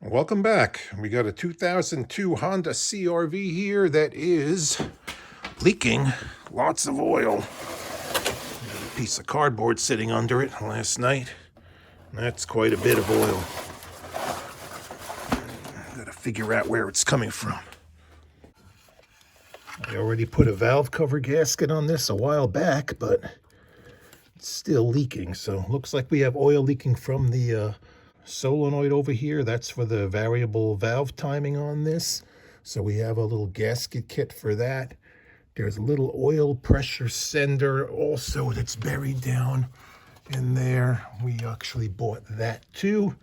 Welcome back. We got a 2002 Honda CR-V here that is leaking lots of oil. Got a piece of cardboard sitting under it last night. That's quite a bit of oil. Got to figure out where it's coming from. I already put a valve cover gasket on this a while back, but it's still leaking. So looks like we have oil leaking from the solenoid over here. That's for the variable valve timing on this. So we have a little gasket kit for that. There's a little oil pressure sender also that's buried down in there. We actually bought that too.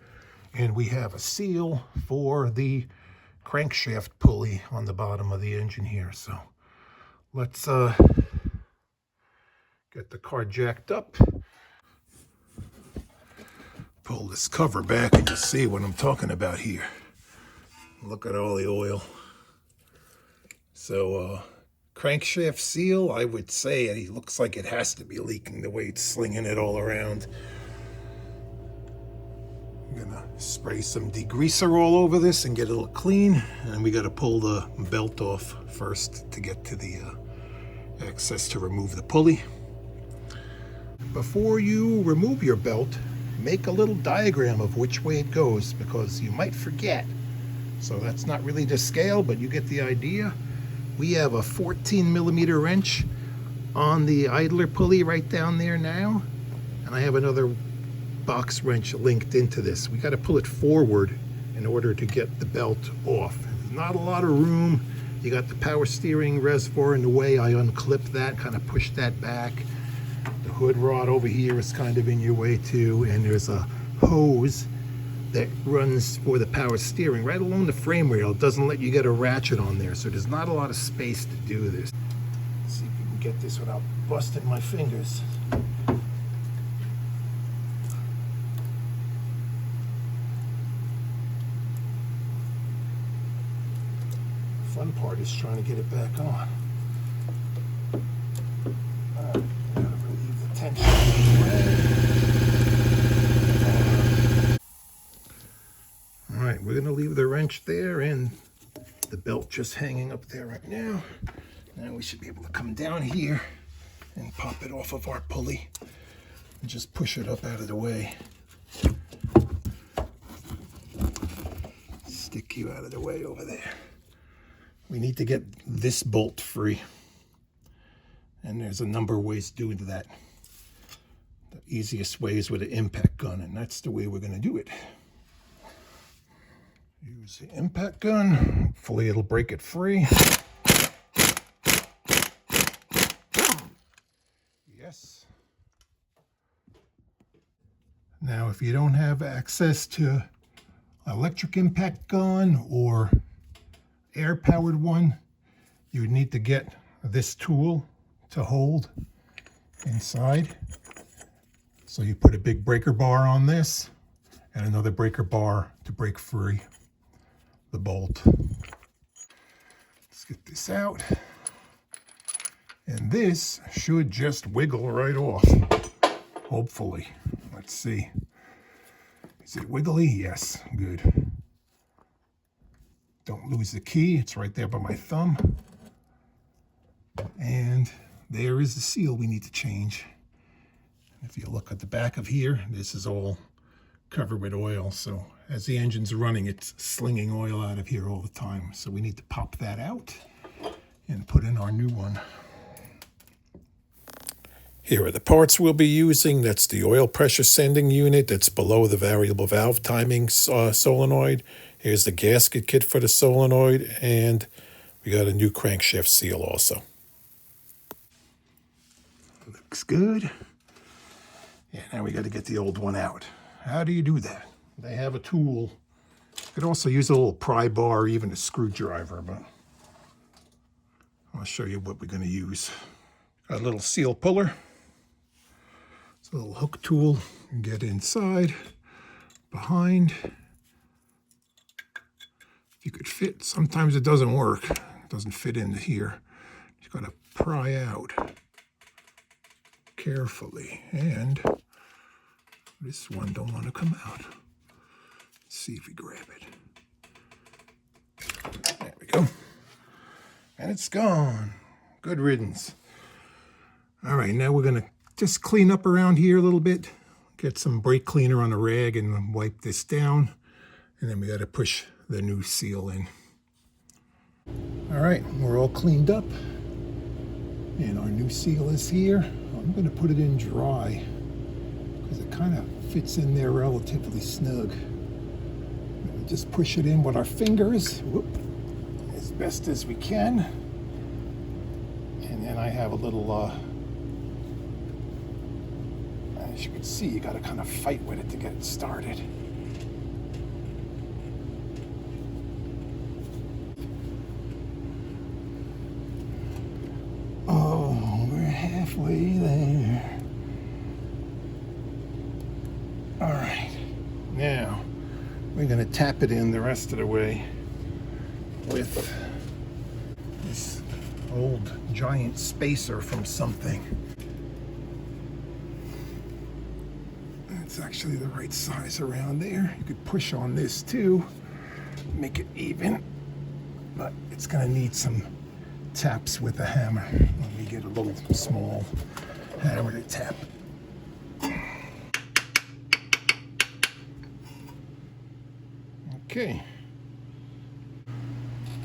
And we have a seal for the crankshaft pulley on the bottom of the engine here. So let's get the car jacked up. Pull this cover back and you'll see what I'm talking about here. Look at all the oil. So crankshaft seal, I would say it looks like it has to be leaking the way it's slinging it all around. I'm gonna spray some degreaser all over this and get it a little clean. And we gotta pull the belt off first to get to the access to remove the pulley. Before you remove your belt, make a little diagram of which way it goes, because you might forget. So that's not really to scale, but you get the idea. We have a 14mm wrench on the idler pulley right down there now, and I have another box wrench linked into this. We got to pull it forward in order to get the belt off. There's not a lot of room. You got the power steering reservoir in the way. I unclipped that, kind of pushed that back. The hood rod over here is kind of in your way too, and there's a hose that runs for the power steering right along the frame rail. It doesn't let you get a ratchet on there, so there's not a lot of space to do this. Let's see if we can get this without busting my fingers. The fun part is trying to get it back on. All right, we're gonna leave the wrench there and the belt just hanging up there right now. Now we should be able to come down here and pop it off of our pulley and just push it up out of the way. Stick you out of the way over there. We need to get this bolt free. And there's a number of ways doing that. The easiest way is with an impact gun, and that's the way we're going to do it. Use the impact gun. Hopefully it'll break it free. Yes. Now, if you don't have access to electric impact gun or air-powered one, you would need to get this tool to hold inside. So you put a big breaker bar on this and another breaker bar to break free the bolt. Let's get this out. And this should just wiggle right off, hopefully. Let's see. Is it wiggly? Yes, good. Don't lose the key, it's right there by my thumb. And there is the seal we need to change. If you look at the back of here, this is all covered with oil. So as the engine's running, it's slinging oil out of here all the time. So we need to pop that out and put in our new one. Here are the parts we'll be using. That's the oil pressure sending unit that's below the variable valve timing solenoid. Here's the gasket kit for the solenoid, and we got a new crankshaft seal also. Looks good. Yeah, now we got to get the old one out. How do you do that? They have a tool. You could also use a little pry bar or even a screwdriver, but I'll show you what we're going to use. Got a little seal puller. It's a little hook tool. You can get inside, behind. If you could fit, sometimes it doesn't work. It doesn't fit into here. You got to pry out carefully, and this one don't want to come out. Let's see if we grab it. It's gone. Good riddance. All right, now we're gonna just clean up around here a little bit. Get some brake cleaner on a rag and wipe this down. And then we gotta push the new seal in. All right, we're all cleaned up. And our new seal is here. I'm gonna put it in dry because it kind of fits in there relatively snug. We just push it in with our fingers, as best as we can. And then I have a little, as you can see, you gotta kind of fight with it to get it started. Oh, we're halfway there. All right, now we're gonna tap it in the rest of the way with this old giant spacer from something. It's actually the right size around there. You could push on this too, make it even, but it's gonna need some taps with a hammer. Let me get a little small hammer to tap. Okay.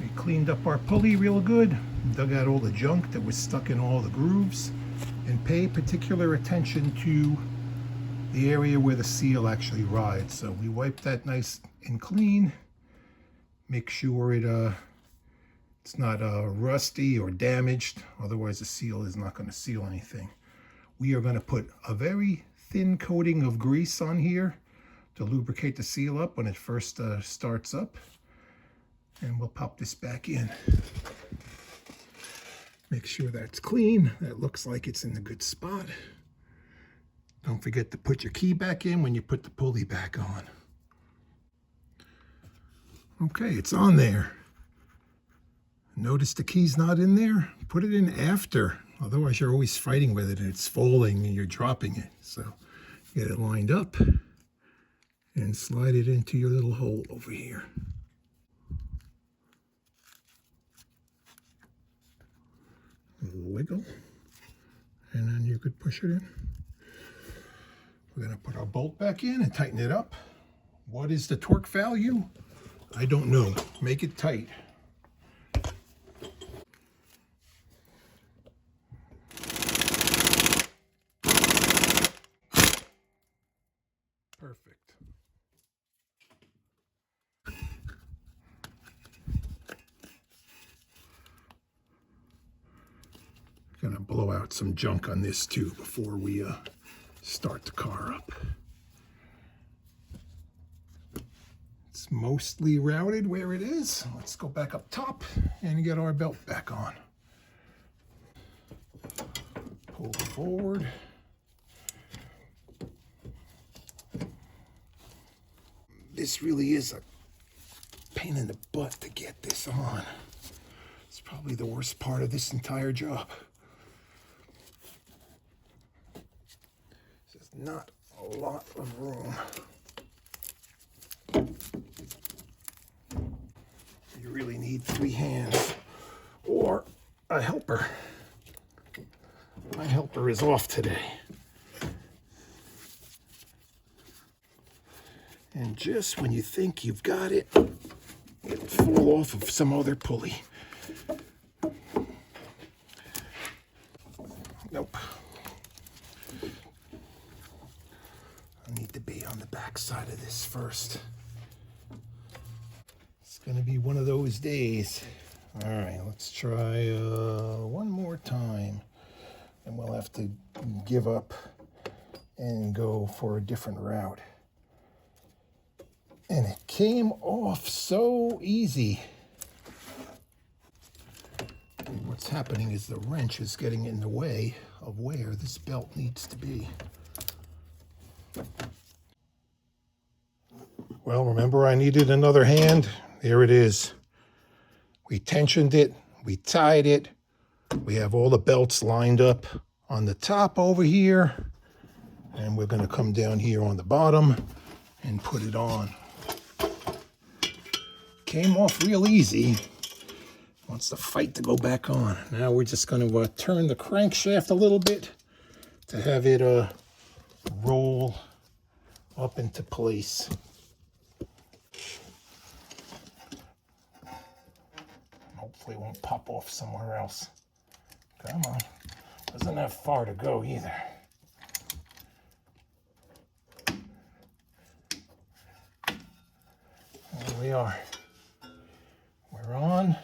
We cleaned up our pulley real good, dug out all the junk that was stuck in all the grooves, and pay particular attention to the area where the seal actually rides. So we wipe that nice and clean, make sure it's not rusty or damaged, otherwise the seal is not going to seal anything. We are going to put a very thin coating of grease on here to lubricate the seal up when it first starts up, and we'll pop this back in. Make sure that's clean. That looks like it's in a good spot. Don't forget to put your key back in when you put the pulley back on. Okay, it's on there. Notice the key's not in there? Put it in after. Otherwise, you're always fighting with it and it's falling and you're dropping it. So get it lined up and slide it into your little hole over here. A little wiggle, and then you could push it in. We're going to put our bolt back in and tighten it up. What is the torque value? I don't know. Make it tight. Perfect. Gonna blow out some junk on this too before we start the car up. It's mostly routed where it is. Let's go back up top and get our belt back on. Pull forward. This really is a pain in the butt to get this on. It's probably the worst part of this entire job. There's not a lot of room. You really need 3 hands or a helper. My helper is off today. And just when you think you've got it, it'll fall off of some other pulley. Nope. I need to be on the back side of this first. It's gonna be one of those days. All right, let's try one more time. And we'll have to give up and go for a different route. And it came off so easy. And what's happening is the wrench is getting in the way of where this belt needs to be. Well, remember I needed another hand? There it is. We tensioned it, we tied it. We have all the belts lined up on the top over here. And we're gonna come down here on the bottom and put it on. Came off real easy. Wants to fight to go back on. Now we're just going to turn the crankshaft a little bit to have it roll up into place. Hopefully it won't pop off somewhere else. Come on. Doesn't have far to go either. There we are. We're on.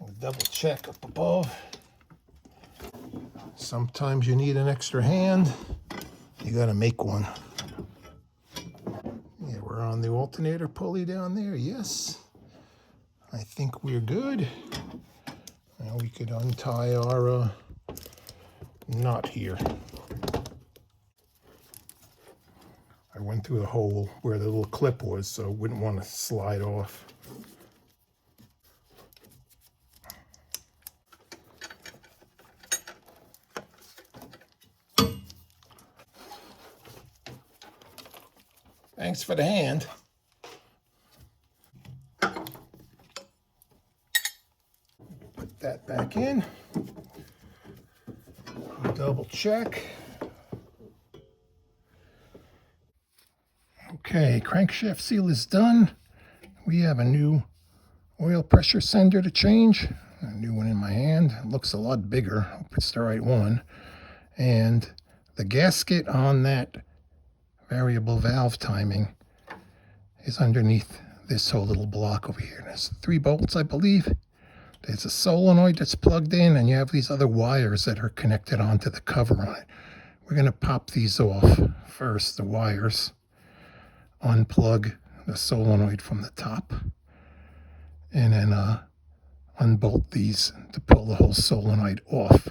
We'll double check up above. Sometimes you need an extra hand. You got to make one. Yeah, we're on the alternator pulley down there. Yes. I think we're good. Now we could untie our knot here. I went through the hole where the little clip was, so I wouldn't want to slide off. Thanks for the hand. Put that back in. Double check. Okay, crankshaft seal is done. We have a new oil pressure sender to change. A new one in my hand. It looks a lot bigger. Hope it's the right one. And the gasket on that variable valve timing is underneath this whole little block over here. There's 3 bolts, I believe. There's a solenoid that's plugged in, and you have these other wires that are connected onto the cover on it. We're going to pop these off first, the wires. Unplug the solenoid from the top, and then unbolt these to pull the whole solenoid off.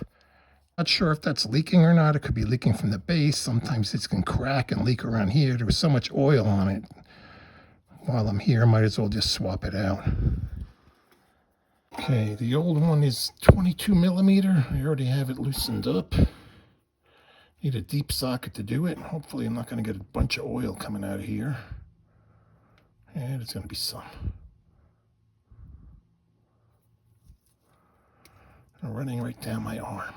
Not sure if that's leaking or not. It could be leaking from the base. Sometimes it can crack and leak around here. There was so much oil on it. While I'm here, I might as well just swap it out. Okay, the old one is 22 millimeter. I already have it loosened up. Need a deep socket to do it. Hopefully I'm not going to get a bunch of oil coming out of here. And it's going to be some. Running right down my arm.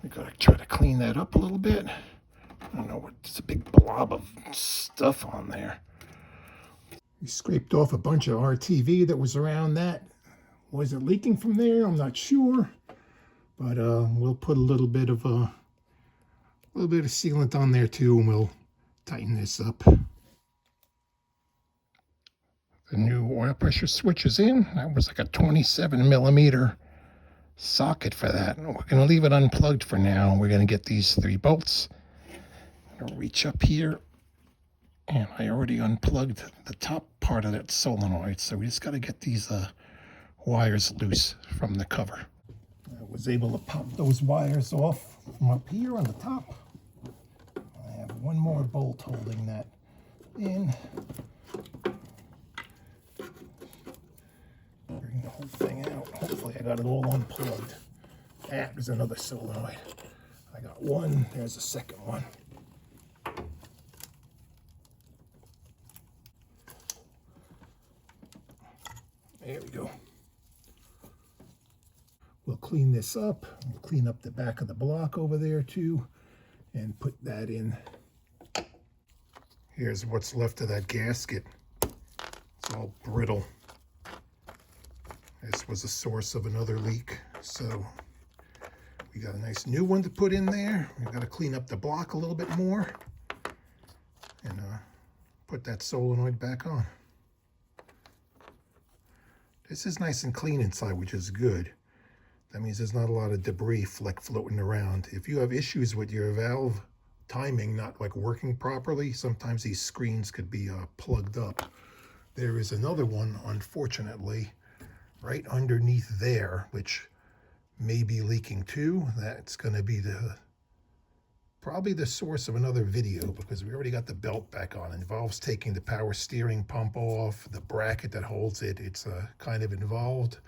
We got to try to clean that up a little bit. I don't know what, it's a big blob of stuff on there. We scraped off a bunch of RTV that was around that. Was it leaking from there? I'm not sure. But we'll put a little bit of sealant on there too, and we'll tighten this up. The new oil pressure switch is in. That was like a 27 millimeter socket for that. We're going to leave it unplugged for now. We're going to get these 3 bolts. I'm going to reach up here, and I already unplugged the top part of that solenoid, so we just got to get these wires loose from the cover. I was able to pop those wires off from up here on the top. I have one more bolt holding that in. Bring the whole thing out. Hopefully I got it all unplugged. There's another solenoid. I got one. There's a second one. There we go. We'll clean this up. We'll clean up the back of the block over there too, and put that in. Here's what's left of that gasket. It's all brittle. This was a source of another leak, so we got a nice new one to put in there. We've got to clean up the block a little bit more and put that solenoid back on. This is nice and clean inside, which is good. That means there's not a lot of debris floating around. If you have issues with your valve timing not like working properly, sometimes these screens could be plugged up. There is another one, unfortunately, right underneath there, which may be leaking too. That's going to be probably the source of another video, because we already got the belt back on. It involves taking the power steering pump off, the bracket that holds it. It's kind of involved.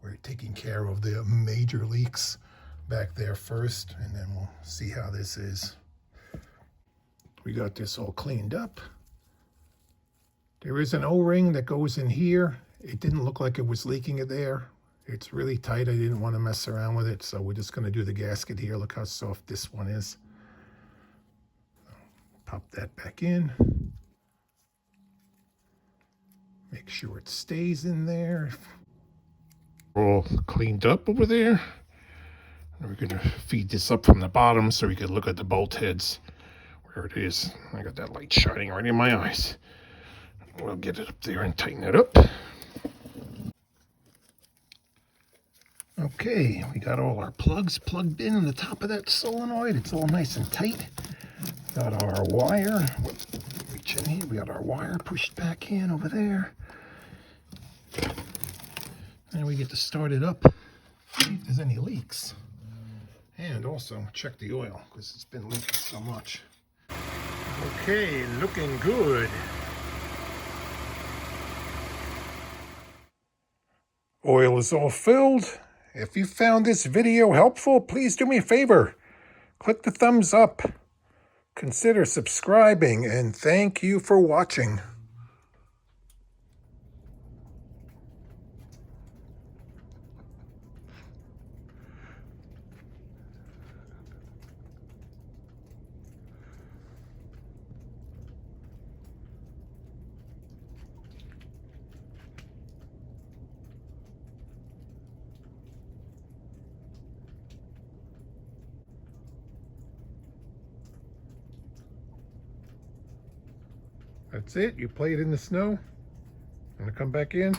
We're taking care of the major leaks back there first, and then we'll see how this is. We got this all cleaned up. There is an O-ring that goes in here It didn't look like it was leaking in there. It's really tight. I didn't want to mess around with it, so we're just going to do the gasket here. Look how soft this one is. Pop that back in. Make sure it stays in there. All cleaned up over there. And we're going to feed this up from the bottom so we can look at the bolt heads. Where it is. I got that light shining right in my eyes. We'll get it up there and tighten it up. Okay, we got all our plugs plugged in on the top of that solenoid. It's all nice and tight. Got our wire. Reach in here. We got our wire pushed back in over there. And we get to start it up. See if there's any leaks. And also check the oil because it's been leaking so much. Okay, looking good. Oil is all filled. If you found this video helpful, please do me a favor. Click the thumbs up. Consider subscribing, and thank you for watching. That's it. You play it in the snow. Gonna come back in.